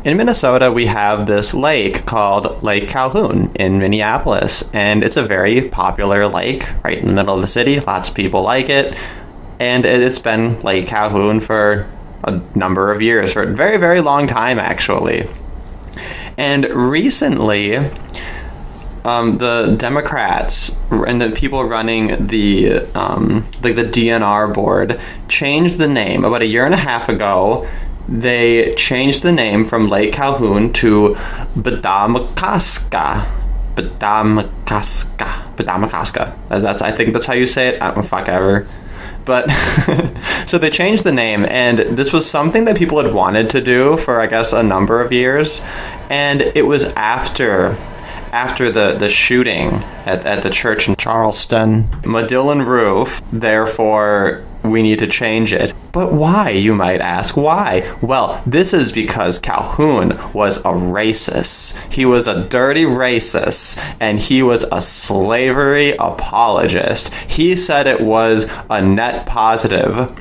In Minnesota, we have this lake called Lake Calhoun in Minneapolis, and it's a very popular lake right in the middle of the city. Lots of people like it, and it's been Lake Calhoun for a number of years, for a very, very long time, actually. And recently, the Democrats and the people running the DNR board changed the name about a year and a half ago. They changed the name from Lake Calhoun to Bedamakaska. That's I think that's how you say it. I don't fuck ever. But so they changed the name, and this was something that people had wanted to do for, I guess, a number of years. And it was after the shooting at the church in Charleston. Madillon Roof, therefore, we need to change it. But why, you might ask? Why? Well, this is because Calhoun was a racist. He was a dirty racist, and he was a slavery apologist. He said it was a net positive.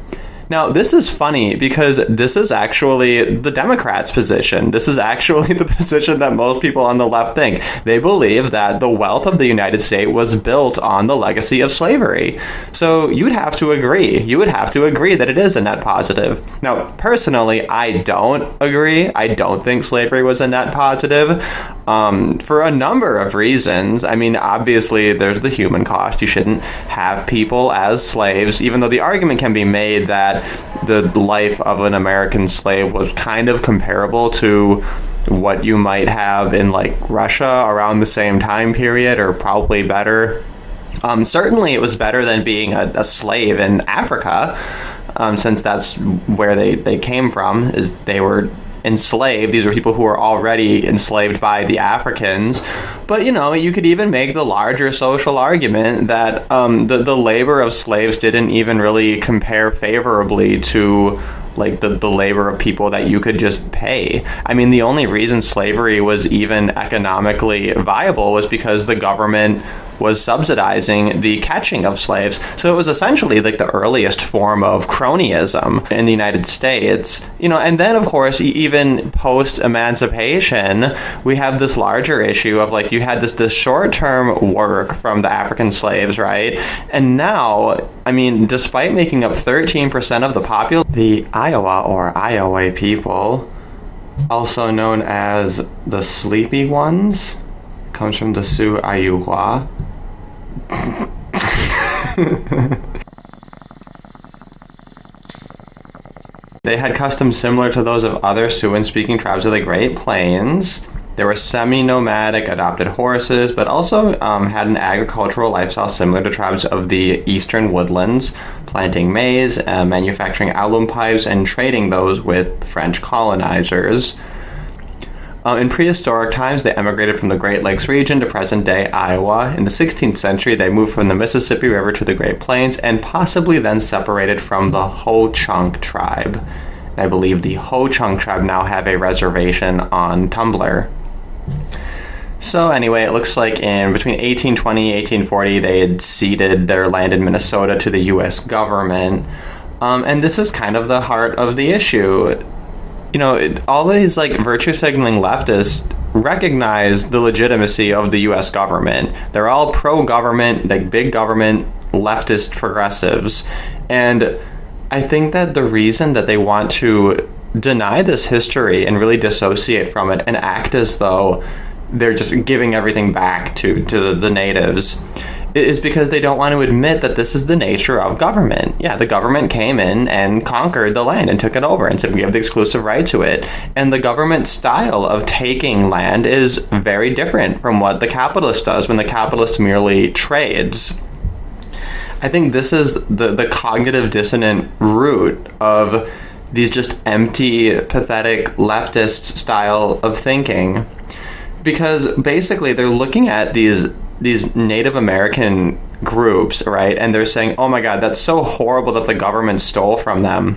Now, this is funny because this is actually the Democrats' position. This is actually the position that most people on the left think. They believe that the wealth of the United States was built on the legacy of slavery. So you'd have to agree. You would have to agree that it is a net positive. Now, personally, I don't agree. I don't think slavery was a net positive for a number of reasons. I mean, obviously, there's the human cost. You shouldn't have people as slaves, even though the argument can be made that the life of an American slave was kind of comparable to what you might have in like Russia around the same time period, or probably better. Certainly it was better than being a slave in Africa, since that's where they came from, is they were enslaved. These were people who were already enslaved by the Africans. But, you know, you could even make the larger social argument that the labor of slaves didn't even really compare favorably to like the labor of people that you could just pay. I mean, the only reason slavery was even economically viable was because the government was subsidizing the catching of slaves. So it was essentially like the earliest form of cronyism in the United States. You know, and then of course, even post-emancipation, we have this larger issue of like, you had this short-term work from the African slaves, right? And now, I mean, despite making up 13% of the population, the Iowa or Iowa people, also known as the sleepy ones, comes from the Sioux Iowa. They had customs similar to those of other Siouan-speaking tribes of the Great Plains. They were semi-nomadic, adopted horses, but also had an agricultural lifestyle similar to tribes of the eastern woodlands, planting maize, manufacturing alum pipes, and trading those with French colonizers. In prehistoric times, they emigrated from the Great Lakes region to present-day Iowa. In the 16th century, they moved from the Mississippi River to the Great Plains and possibly then separated from the Ho-Chunk tribe. I believe the Ho-Chunk tribe now have a reservation on Tumblr. So anyway, it looks like in between 1820 and 1840, they had ceded their land in Minnesota to the U.S. government. And this is kind of the heart of the issue. You know, all these like virtue signaling leftists recognize the legitimacy of the U.S. government. They're all pro-government, like big government, leftist progressives. And I think that the reason that they want to deny this history and really dissociate from it and act as though they're just giving everything back to the natives is because they don't want to admit that this is the nature of government. Yeah, the government came in and conquered the land and took it over and said we have the exclusive right to it. And the government style of taking land is very different from what the capitalist does when the capitalist merely trades. I think this is the cognitive dissonant root of these just empty, pathetic leftist style of thinking. Because basically they're looking at these Native American groups, right? And they're saying, oh my God, that's so horrible that the government stole from them.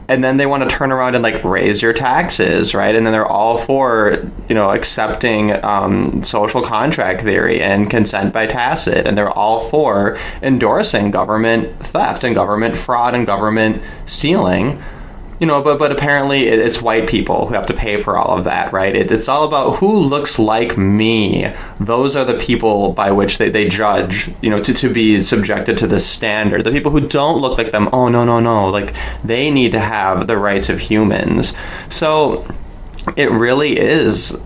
And then they want to turn around and like raise your taxes, right? And then they're all for, you know, accepting social contract theory and consent by tacit. And they're all for endorsing government theft and government fraud and government stealing. But apparently it's white people who have to pay for all of that, right? It's all about who looks like me. Those are the people by which they judge, to be subjected to this standard. The people who don't look like them, oh, no. Like, they need to have the rights of humans. So it really is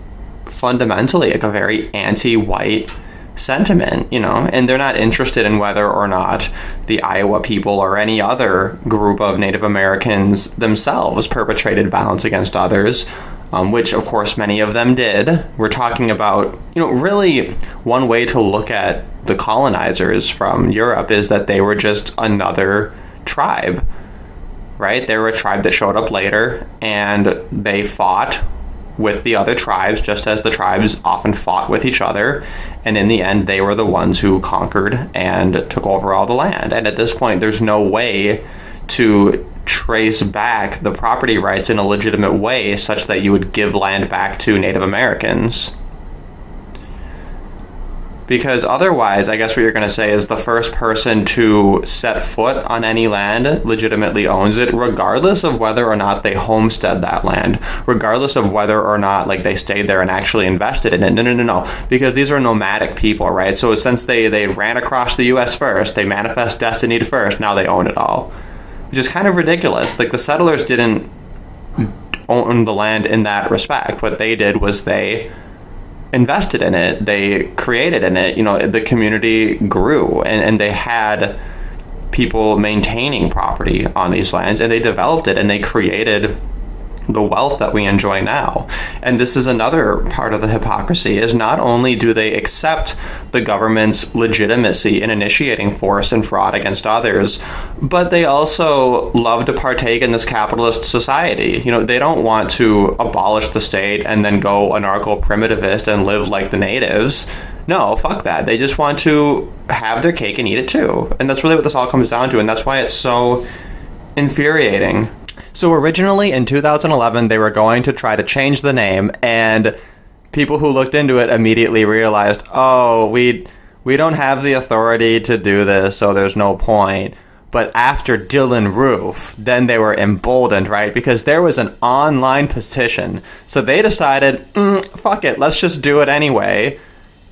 fundamentally like a very anti-white sentiment, and they're not interested in whether or not the Iowa people or any other group of Native Americans themselves perpetrated violence against others, which of course many of them did. We're talking about, really one way to look at the colonizers from Europe is that they were just another tribe, right? They were a tribe that showed up later, and they fought with the other tribes, just as the tribes often fought with each other. And in the end, they were the ones who conquered and took over all the land. And at this point, there's no way to trace back the property rights in a legitimate way such that you would give land back to Native Americans. Because otherwise, I guess what you're going to say is the first person to set foot on any land legitimately owns it, regardless of whether or not they homestead that land, regardless of whether or not they stayed there and actually invested in it. No. Because these are nomadic people, right? So since they ran across the U.S. first, they manifest destiny first, now they own it all. Which is kind of ridiculous. Like, the settlers didn't own the land in that respect. What they did was they invested in it, they created in it, the community grew, and they had people maintaining property on these lands, and they developed it, and they created the wealth that we enjoy now. And this is another part of the hypocrisy, is not only do they accept the government's legitimacy in initiating force and fraud against others, but they also love to partake in this capitalist society. They don't want to abolish the state and then go anarcho-primitivist and live like the natives. No, fuck that. They just want to have their cake and eat it too. And that's really what this all comes down to, and that's why it's so infuriating. So originally in 2011, they were going to try to change the name, and people who looked into it immediately realized, oh, we don't have the authority to do this, so there's no point. But after Dylan Roof, then they were emboldened, right? Because there was an online petition. So they decided, fuck it, let's just do it anyway.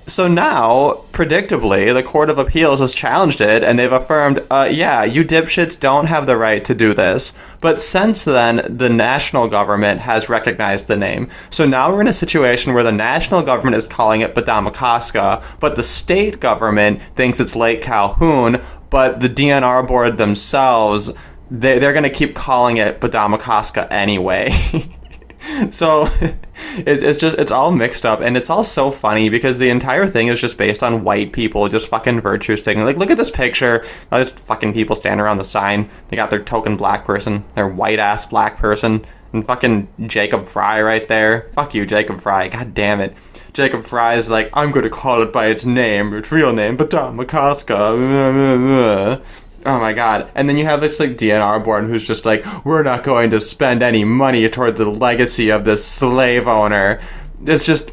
So now, predictably, the Court of Appeals has challenged it, and they've affirmed, yeah, you dipshits don't have the right to do this. But since then, the national government has recognized the name. So now we're in a situation where the national government is calling it Badamakaska, but the state government thinks it's Lake Calhoun, but the DNR board themselves, they're going to keep calling it Badamakaska anyway. So it's all mixed up, and it's all so funny because the entire thing is just based on white people just fucking virtue signaling. Like, look at this picture. There's fucking people standing around the sign. They got their token black person, their white ass black person, and fucking Jacob Fry right there. Fuck you, Jacob Fry. God damn it. Jacob Fry is like, I'm going to call it by its name, its real name, Badamakaska. Oh my god. And then you have this DNR board who's just like, we're not going to spend any money toward the legacy of this slave owner. It's just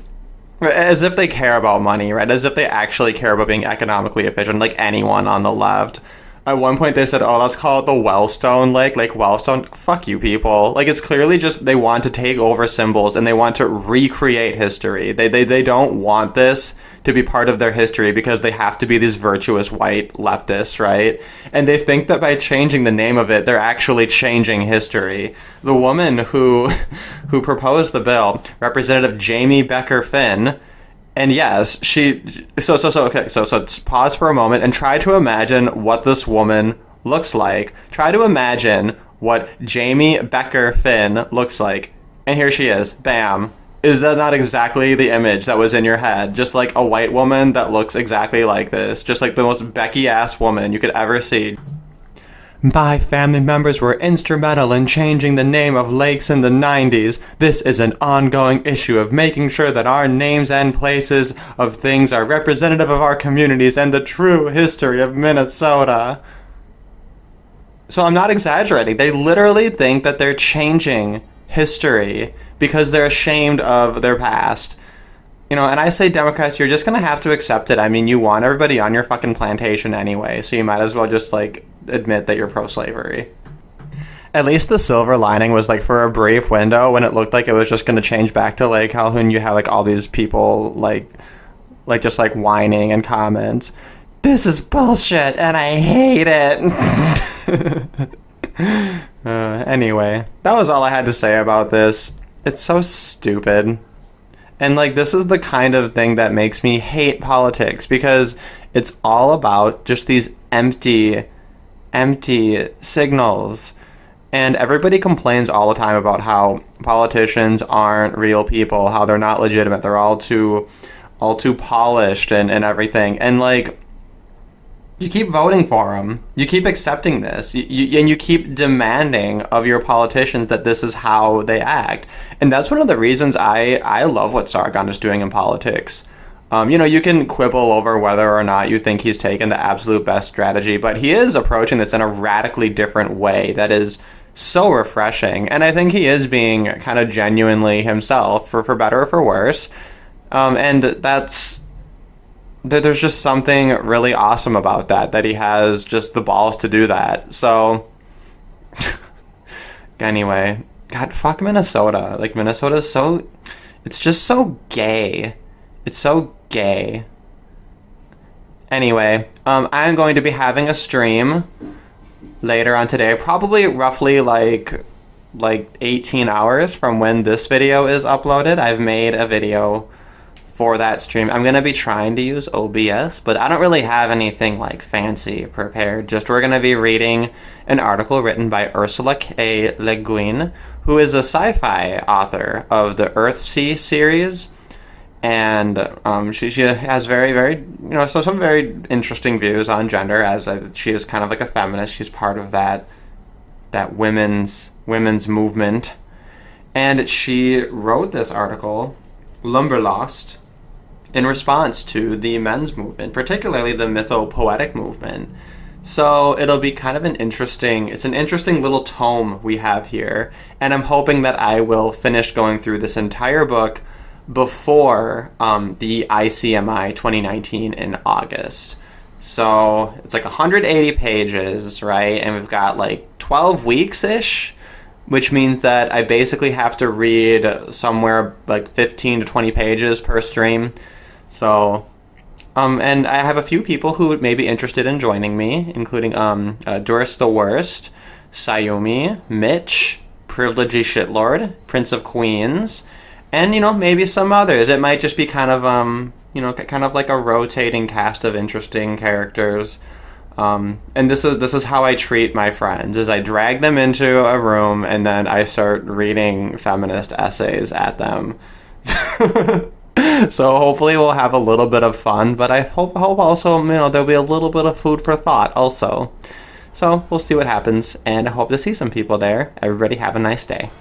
as if they care about money, right? As if they actually care about being economically efficient, like anyone on the left. At one point they said, oh, let's call it the Wellstone Lake, Lake Wellstone. Fuck you people. Like, it's clearly just they want to take over symbols and they want to recreate history. They don't want this to be part of their history because they have to be these virtuous white leftists, right? And they think that by changing the name of it, they're actually changing history. The woman who proposed the bill, Representative Jamie Becker Finn, and yes, okay, so pause for a moment and try to imagine what this woman looks like. Try to imagine what Jamie Becker Finn looks like. And here she is. Bam. Is that not exactly the image that was in your head? Just like a white woman that looks exactly like this. Just like the most Becky-ass woman you could ever see. My family members were instrumental in changing the name of lakes in the 90s. This is an ongoing issue of making sure that our names and places of things are representative of our communities and the true history of Minnesota. So I'm not exaggerating. They literally think that they're changing history because they're ashamed of their past. And I say, Democrats, you're just going to have to accept it. I mean, you want everybody on your fucking plantation anyway, so you might as well just, admit that you're pro-slavery. At least the silver lining was like for a brief window when it looked like it was just going to change back to Lake Calhoun. You have like all these people like just like whining and comments. This is bullshit and I hate it. Anyway, that was all I had to say about this. It's so stupid. And like this is the kind of thing that makes me hate politics, because it's all about just these empty signals. And everybody complains all the time about how politicians aren't real people, how they're not legitimate, they're all too polished and everything. And like, you keep voting for them, you keep accepting this, and you keep demanding of your politicians that this is how they act. And that's one of the reasons I love what Sargon is doing in politics. You can quibble over whether or not you think he's taken the absolute best strategy, but he is approaching this in a radically different way that is so refreshing. And I think he is being kind of genuinely himself, for better or for worse. And there's just something really awesome about that he has just the balls to do that. So, anyway, God, fuck Minnesota. Like, Minnesota's so, it's just so gay. It's so gay. Anyway, I'm going to be having a stream later on today, probably roughly like 18 hours from when this video is uploaded. I've made a video for that stream. I'm going to be trying to use OBS, but I don't really have anything like fancy prepared. Just we're going to be reading an article written by Ursula K. Le Guin, who is a sci-fi author of the Earthsea series. And she has very some very interesting views on gender, as she is kind of like a feminist. She's part of that women's movement. And she wrote this article, Lumberlost, in response to the men's movement, particularly the mythopoetic movement. So it'll be kind of an interesting little tome we have here, and I'm hoping that I will finish going through this entire book before the ICMI 2019 in August. So it's like 180 pages, right? And we've got like 12 weeks-ish, which means that I basically have to read somewhere like 15 to 20 pages per stream. So, and I have a few people who may be interested in joining me, including Doris the Worst, Sayumi, Mitch, Privilegey Shitlord, Prince of Queens, and, maybe some others. It might just be kind of, kind of like a rotating cast of interesting characters. And this is how I treat my friends, is I drag them into a room and then I start reading feminist essays at them. So hopefully we'll have a little bit of fun, but I hope also, there'll be a little bit of food for thought also. So we'll see what happens, and I hope to see some people there. Everybody have a nice day.